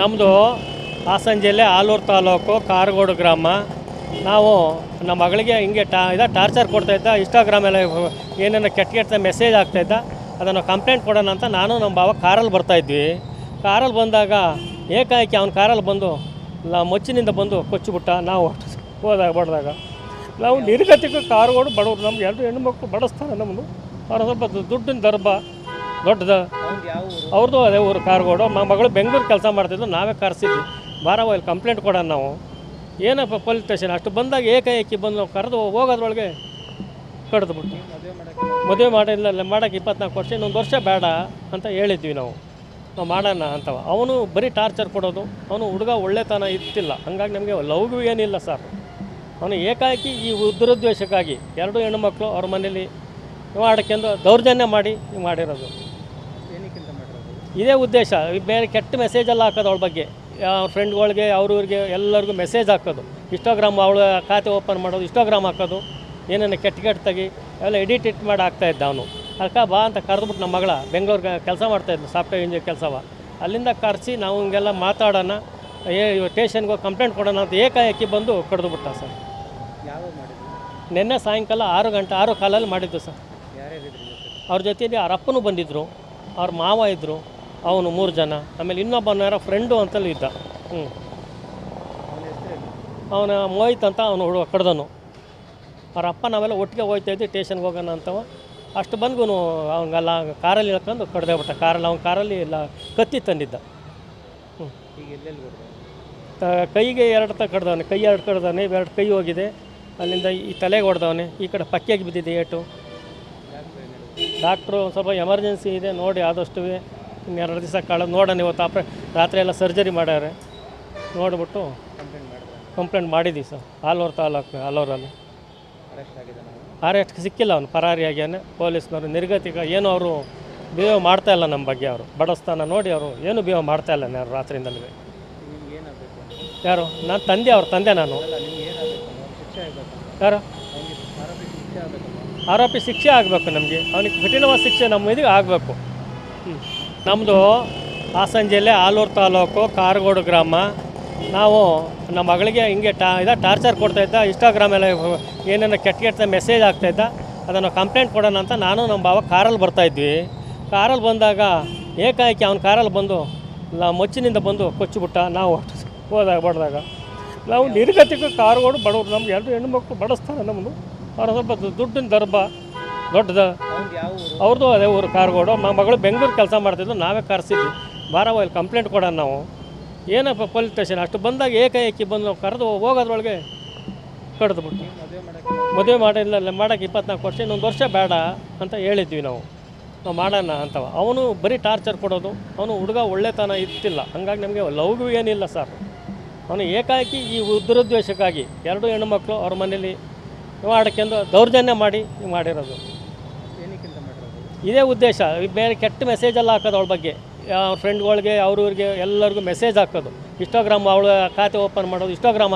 ನಮ್ಮದು ಹಾಸನ ಜಿಲ್ಲೆ ಆಲೂರು ತಾಲೂಕು ಕಾರಗೋಡು ಗ್ರಾಮ. ನಾವು ನಮ್ಮ ಮಗಳಿಗೆ ಹಿಂಗೆ ಟಾರ್ಚರ್ ಕೊಡ್ತಾಯಿದ್ದ, ಇನ್ಸ್ಟಾಗ್ರಾಮೆಲ್ಲ ಏನೇನೋ ಕೆಟ್ಟ ಮೆಸೇಜ್ ಆಗ್ತಾಯಿದ್ದ. ಅದನ್ನು ಕಂಪ್ಲೇಂಟ್ ಕೊಡೋಣ ಅಂತ ನಾನು ನಮ್ಮ ಭಾವ ಕಾರಲ್ಲಿ ಬರ್ತಾಯಿದ್ವಿ. ಕಾರಲ್ಲಿ ಬಂದಾಗ ಏಕಾಏಕಿ ಅವ್ನ ಕಾರಲ್ಲಿ ಬಂದು ಮೊಚ್ಚಿನಿಂದ ಬಂದು ಕೊಚ್ಚಿಬಿಟ್ಟ. ನಾವು ಹೊಡೆದಾಗ ನಾವು ನಿರ್ಗತಿಕ ಕಾರುಗಳು ಬಡವರು, ನಮ್ಗೆ ಎಲ್ಲರೂ ಹೆಣ್ಣುಮಕ್ಳು ಬಡಿಸ್ತಾರೆ. ನಮ್ಮದು ಅವ್ರ ಸ್ವಲ್ಪ ದುಡ್ಡಿನ ದರ್ಬ ದೊಡ್ಡದು. ಅವ್ರದ್ದು ಅದೇ ಊರು ಕಾರಗೋಡು. ನಮ್ಮ ಮಗಳು ಬೆಂಗಳೂರು ಕೆಲಸ ಮಾಡ್ತಿದ್ದು, ನಾವೇ ಕರೆಸಿದ್ವಿ. ಬಾರವ ಇಲ್ಲಿ ಕಂಪ್ಲೇಂಟ್ ಕೊಡೋಣ ನಾವು, ಏನಪ್ಪ ಪೊಲೀಸ್ ಸ್ಟೇಷನ್. ಅಷ್ಟು ಬಂದಾಗ ಏಕಾಏಕಿ ಬಂದು ನಾವು ಕರೆದು ಹೋಗೋದ್ರೊಳಗೆ ಕಡ್ದುಬಿಟ್ಟು ಮದುವೆ ಮಾಡೋಕ್ಕೆ 24 ವರ್ಷ, ಇನ್ನೊಂದು ವರ್ಷ ಬೇಡ ಅಂತ ಹೇಳಿದ್ವಿ ನಾವು ಮಾಡೋಣ ಅಂತವ. ಅವನು ಬರೀ ಟಾರ್ಚರ್ ಕೊಡೋದು. ಅವನು ಹುಡುಗ ಒಳ್ಳೆತನ ಇತ್ತಿಲ್ಲ, ಹಂಗಾಗಿ ನಮಗೆ ಲವ್ಗೂ ಏನಿಲ್ಲ ಸರ್. ಅವನು ಏಕಾಏಕಿ ಈ ದುರುದ್ದೇಶಕ್ಕಾಗಿ 2 ಹೆಣ್ಣುಮಕ್ಕಳು ಅವ್ರ ಮನೇಲಿ ಮಾಡೋಕ್ಕೆಂದು ದೌರ್ಜನ್ಯ ಮಾಡಿರೋದು. ಇದೇ ಉದ್ದೇಶ. ಬೇರೆ ಕೆಟ್ಟ ಮೆಸೇಜೆಲ್ಲ ಹಾಕೋದು ಅವಳ ಬಗ್ಗೆ, ಅವ್ರ ಫ್ರೆಂಡ್ಗಳಿಗೆ ಅವ್ರಿಗೆ ಎಲ್ಲರಿಗೂ ಮೆಸೇಜ್ ಹಾಕೋದು. ಇನ್ಸ್ಟಾಗ್ರಾಮ್ ಅವಳ ಖಾತೆ ಓಪನ್ ಮಾಡೋದು, ಇನ್ಸ್ಟಾಗ್ರಾಮ್ ಹಾಕೋದು, ಏನೇನು ಕೆಟ್ಟದಾಗಿ ಎಲ್ಲ ಎಡಿಟ್ ಮಾಡಿ ಹಾಕ್ತಾಯಿದ್ದ ಅವನು. ಅದಕ್ಕೆ ಬಾ ಅಂತ ಕರೆದ್ಬಿಟ್ಟು ನಮ್ಮ ಮಗಳ ಬೆಂಗಳೂರಿಗೆ ಕೆಲಸ ಮಾಡ್ತಾಯಿದ್ಲು, ಸಾಫ್ಟ್ವೇರ್ ಇಂಜಿನಿಯರ್ ಕೆಲಸವ. ಅಲ್ಲಿಂದ ಕರೆಸಿ ನಾವು ಹಿಂಗೆಲ್ಲ ಮಾತಾಡೋಣ, ಸ್ಟೇಷನ್ಗೆ ಹೋಗಿ ಕಂಪ್ಲೇಂಟ್ ಕೊಡೋಣ ಅಂತ ಏಕಾಏಕಿ ಬಂದು ಕಡ್ದುಬಿಟ್ಟ ಸರ್. ನಿನ್ನೆ ಸಾಯಂಕಾಲ 6:15 ಮಾಡಿದ್ದು ಸರ್. ಅವ್ರ ಜೊತೆಯಲ್ಲಿ ಅವ್ರ ಅಪ್ಪನೂ ಬಂದಿದ್ದರು, ಅವ್ರ ಮಾವ ಇದ್ದರು, ಅವನು 3 ಜನ. ಆಮೇಲೆ ಇನ್ನೊಬ್ಬನ ಯಾರೋ ಫ್ರೆಂಡು ಅಂತಲೂ ಇದ್ದ. ಅವನ ಮೋಹಿತ್ ಅಂತ ಅವನು ಹುಡುಗ ಕಡ್ದನು. ಅವ್ರ ಅಪ್ಪ ನಾವೆಲ್ಲ ಒಟ್ಟಿಗೆ ಹೋಗ್ತಾಯಿದ್ವಿ ಸ್ಟೇಷನ್ಗೆ ಹೋಗೋಣ ಅಂತವ. ಅಷ್ಟು ಬಂದ್ಗೂ ಅವಂಗೆಲ್ಲ ಕಾರಲ್ಲಿ ಇಳ್ಕೊಂಡು ಕಡ್ದೇ ಬಿಟ್ಟ. ಅವ್ನ ಕಾರಲ್ಲಿ ಎಲ್ಲ ಕತ್ತಿ ತಂದಿದ್ದ. ಕೈಗೆ 2 ಕಡ್ದವನೆ, ಕೈ 2 ಕಡ್ದವನೆ, 2 ಕೈ ಹೋಗಿದೆ. ಅಲ್ಲಿಂದ ಈ ತಲೆಗೆ ಹೊಡೆದವನೆ, ಈ ಕಡೆ ಪಕ್ಕೆಗೆ ಬಿದ್ದಿದೆ ಏಟು. ಡಾಕ್ಟ್ರು ಸ್ವಲ್ಪ ಎಮರ್ಜೆನ್ಸಿ ಇದೆ ನೋಡಿ, ಆದಷ್ಟು ಇನ್ನೆರಡು ದಿವಸ ನೋಡೋಣ. ಇವತ್ತು ರಾತ್ರಿ ಎಲ್ಲ ಸರ್ಜರಿ ಮಾಡ್ಯಾರೆ. ನೋಡಿಬಿಟ್ಟು ಕಂಪ್ಲೇಂಟ್ ಮಾಡಿದ್ದೀವಿ ಸರ್. ಆಲೂರು ತಾಲೂಕು ಆಲೂರಲ್ಲಿ. ಅರೆಸ್ಟ್ ಸಿಕ್ಕಿಲ್ಲ, ಅವನು ಪರಾರಿ ಆಗ್ಯಾನೆ. ಪೊಲೀಸ್ನವರು ನಿರ್ಗತಿಕ ಏನು ಅವರು ಬಿಹೇವ್ ಮಾಡ್ತಾಯಿಲ್ಲ ನಮ್ಮ ಬಗ್ಗೆ. ಅವರು ಬಡಸ್ತಾನ ನೋಡಿ ಅವರು ಏನು ಬಿಹೇವ್ ಮಾಡ್ತಾಯಿಲ್ಲ ಯಾರು ರಾತ್ರಿಯಿಂದಲೂ. ಯಾರು ನಾನು ತಂದೆ, ಅವ್ರ ತಂದೆ ನಾನು. ಯಾರು ಆರೋಪಿ ಶಿಕ್ಷೆ ಆಗಬೇಕು ನಮಗೆ, ಅವನಿಗೆ ಕಠಿಣವಾದ ಶಿಕ್ಷೆ ನಮ್ಮ ಇದಕ್ಕೆ ಆಗಬೇಕು. ನಮ್ಮದು ಹಾಸನ ಜಿಲ್ಲೆ ಆಲೂರು ತಾಲೂಕು ಕಾರಗೋಡು ಗ್ರಾಮ. ನಾವು ನಮ್ಮ ಮಗಳಿಗೆ ಹಿಂಗೆ ಟಾರ್ಚರ್ ಕೊಡ್ತಾಯಿದ್ದ, ಇನ್ಸ್ಟಾಗ್ರಾಮೆಲ್ಲ ಏನೇನೋ ಕೆಟ್ಟ ಮೆಸೇಜ್ ಆಗ್ತಾಯಿದ್ದ. ಅದನ್ನು ಕಂಪ್ಲೇಂಟ್ ಕೊಡೋಣ ಅಂತ ನಾನು ನಮ್ಮ ಭಾವ ಕಾರಲ್ಲಿ ಬರ್ತಾಯಿದ್ವಿ. ಕಾರಲ್ಲಿ ಬಂದಾಗ ಏಕಾಏಕಿ ಅವ್ನ ಕಾರಲ್ಲಿ ಬಂದು ಮೊಚ್ಚಿನಿಂದ ಬಂದು ಕೊಚ್ಚಿಬಿಟ್ಟ. ನಾವು ಹೊಡೆದಾಗ ನಾವು ನಿರ್ಗತಿಕ ಕಾರುಗಳು ಬಡವರು, ನಮ್ಗೆ ಎಲ್ಲರೂ ಹೆಣ್ಣುಮಕ್ಳು ಬಡಿಸ್ತಾರೆ. ನಮ್ಮದು ಅವ್ರ ಸ್ವಲ್ಪ ದುಡ್ಡಿನ ದರ್ಬ ದೊಡ್ಡದು. ಅವ್ರದ್ದು ಅದೇ ಊರು ಕಾರಗೋಡು. ನಮ್ಮ ಮಗಳು ಬೆಂಗಳೂರು ಕೆಲಸ ಮಾಡ್ತಿದ್ದು, ನಾವೇ ಕರೆಸಿದ್ವಿ. ಬಾರವ ಇಲ್ಲಿ ಕಂಪ್ಲೇಂಟ್ ಕೊಡೋಣ ನಾವು, ಏನಪ್ಪ ಪೊಲೀಸ್ ಸ್ಟೇಷನ್. ಅಷ್ಟು ಬಂದಾಗ ಏಕಾಏಕಿ ಬಂದು ನಾವು ಕರೆದು ಹೋಗೋದ್ರೊಳಗೆ ಕಡ್ದುಬಿಟ್ಟು ಮದುವೆ ಮಾಡೋಕ್ಕೆ 24 ವರ್ಷ, ಇನ್ನೊಂದು ವರ್ಷ ಬೇಡ ಅಂತ ಹೇಳಿದ್ವಿ ನಾವು ಮಾಡೋಣ ಅಂತವ. ಅವನು ಬರೀ ಟಾರ್ಚರ್ ಕೊಡೋದು. ಅವನು ಹುಡುಗ ಒಳ್ಳೆತನ ಇತ್ತಿಲ್ಲ, ಹಂಗಾಗಿ ನಮಗೆ ಲವ್ಗೂ ಏನಿಲ್ಲ ಸರ್. ಅವನು ಏಕಾಏಕಿ ಈ ದುರುದ್ದೇಶಕ್ಕಾಗಿ 2 ಹೆಣ್ಣುಮಕ್ಕಳು ಅವ್ರ ಮನೇಲಿ ಮಾಡೋಕ್ಕೆಂದು ದೌರ್ಜನ್ಯ ಮಾಡಿರೋದು. ಇದೇ ಉದ್ದೇಶ. ಬೇರೆ ಕೆಟ್ಟ ಮೆಸೇಜೆಲ್ಲ ಹಾಕೋದು ಅವಳ ಬಗ್ಗೆ, ಅವ್ರ ಫ್ರೆಂಡ್ಗಳಿಗೆ ಅವ್ರಿಗೆ ಎಲ್ಲರಿಗೂ ಮೆಸೇಜ್ ಹಾಕೋದು. ಇನ್ಸ್ಟಾಗ್ರಾಮ್ ಅವಳ ಖಾತೆ ಓಪನ್ ಮಾಡೋದು, ಇನ್ಸ್ಟಾಗ್ರಾಮ್